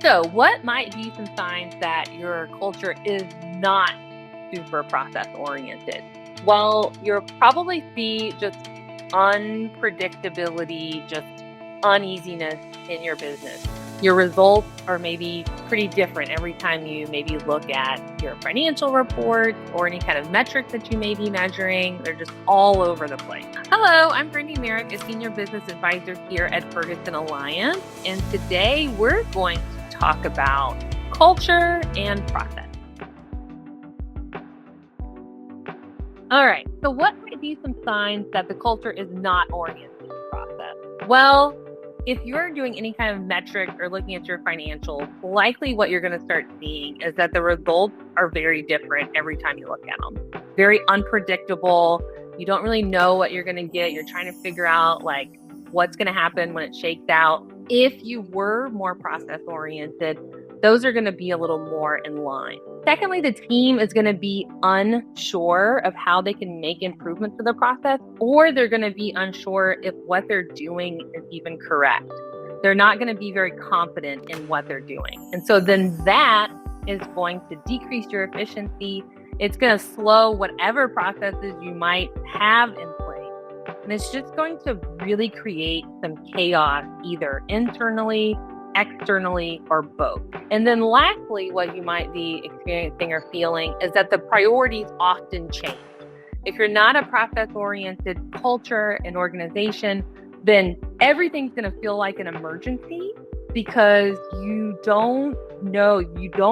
So what might be some signs that your culture is not super process oriented? Well, you'll probably see just unpredictability, just uneasiness in your business. Your results are maybe pretty different every time you maybe look at your financial reports or any kind of metrics that you may be measuring. They're just all over the place. Hello, I'm Brandi Marek, a senior business advisor here at Ferguson Alliance. And today we're going to talk about culture and process. All right, so what might be some signs that the culture is not oriented to process? Well, if you're doing any kind of metric or looking at your financials, likely what you're going to start seeing is that the results are very different every time you look at them. Very unpredictable. You don't really know what you're going to get. You're trying to figure out like what's going to happen when it shakes out. If you were more process oriented, those are going to be a little more in line. Secondly, the team is going to be unsure of how they can make improvements to the process, or they're going to be unsure if what they're doing is even correct. They're not going to be very confident in what they're doing. And so then that is going to decrease your efficiency. It's going to slow whatever processes you might have in place. And it's just going to really create some chaos, either internally, externally, or both. And then lastly, what you might be experiencing or feeling is that the priorities often change. If you're not a process-oriented culture and organization, then everything's going to feel like an emergency because you don't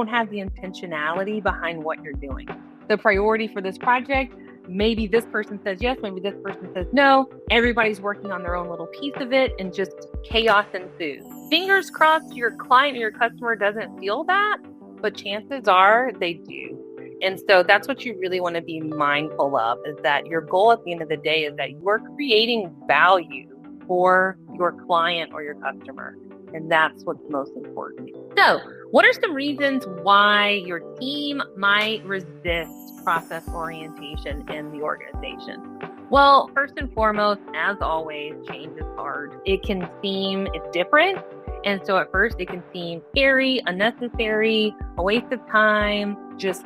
have the intentionality behind what you're doing. The priority for this project, maybe this person says yes, maybe this person says no. Everybody's working on their own little piece of it and just chaos ensues. Fingers crossed your client or your customer doesn't feel that, but chances are they do. And so that's what you really want to be mindful of, is that your goal at the end of the day is that you're creating value for your client or your customer. And that's what's most important. So what are some reasons why your team might resist process orientation in the organization? Well, first and foremost, as always, change is hard. It's different. And so at first it can seem scary, unnecessary, a waste of time, just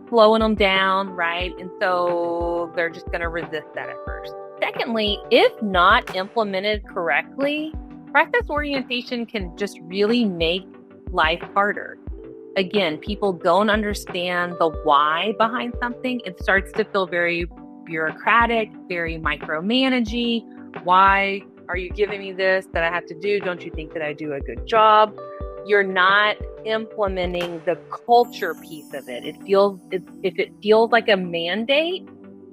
slowing them down, right? And so they're just going to resist that at first. Secondly, if not implemented correctly, process orientation can just really make life harder. Again, people don't understand the why behind something. It starts to feel very bureaucratic, very micromanaging. Why are you giving me this that I have to do? Don't you think that I do a good job? You're not implementing the culture piece of it. If it feels like a mandate,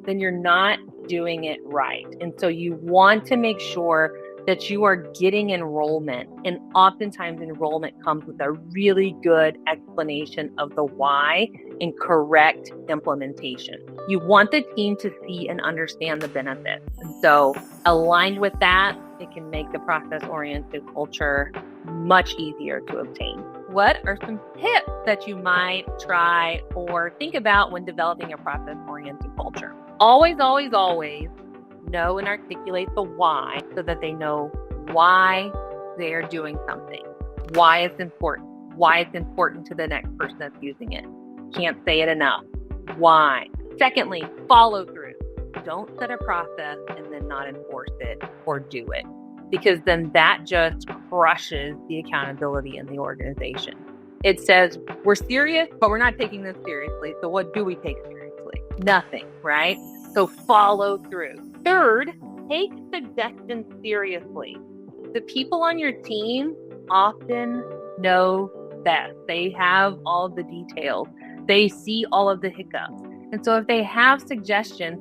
then you're not doing it right. And so you want to make sure that you are getting enrollment. And oftentimes enrollment comes with a really good explanation of the why and correct implementation. You want the team to see and understand the benefits. And so aligned with that, it can make the process-oriented culture much easier to obtain. What are some tips that you might try or think about when developing a process-oriented culture? Always, always, always know and articulate the why so that they know why they're doing something, why it's important to the next person that's using it. Can't say it enough. Why? Secondly, follow through. Don't set a process and then not enforce it or do it, because then that just crushes the accountability in the organization. It says we're serious, but we're not taking this seriously. So what do we take seriously? Nothing, right? So follow through. Third, take suggestions seriously. The people on your team often know best. They have all the details. They see all of the hiccups. And so if they have suggestions,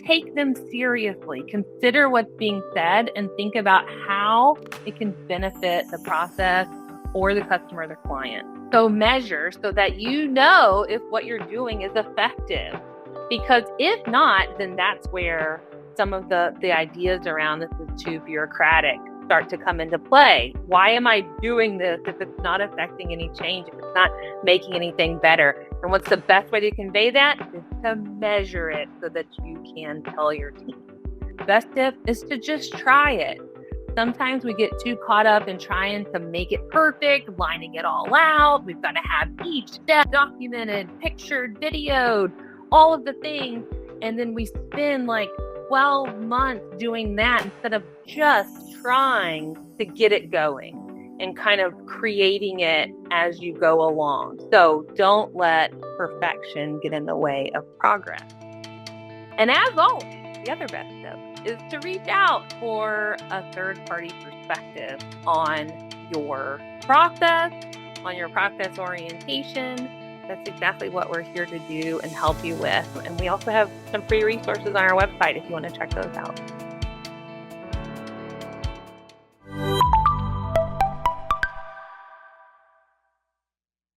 take them seriously. Consider what's being said and think about how it can benefit the process or the customer or the client. So measure so that you know if what you're doing is effective. Because if not, then that's where some of the ideas around this is too bureaucratic start to come into play. Why am I doing this if it's not affecting any change, if it's not making anything better? And what's the best way to convey that is to measure it so that you can tell your team. Best tip is to just try it. sometimes we get too caught up in trying to make it perfect, lining it all out. We've got to have each step documented, pictured, videoed, all of the things. And then we spend like 12 months doing that instead of just trying to get it going and kind of creating it as you go along. So don't let perfection get in the way of progress. And as always, the other best step is to reach out for a third-party perspective on your process, on your process orientation. That's exactly what we're here to do and help you with. And we also have some free resources on our website if you want to check those out.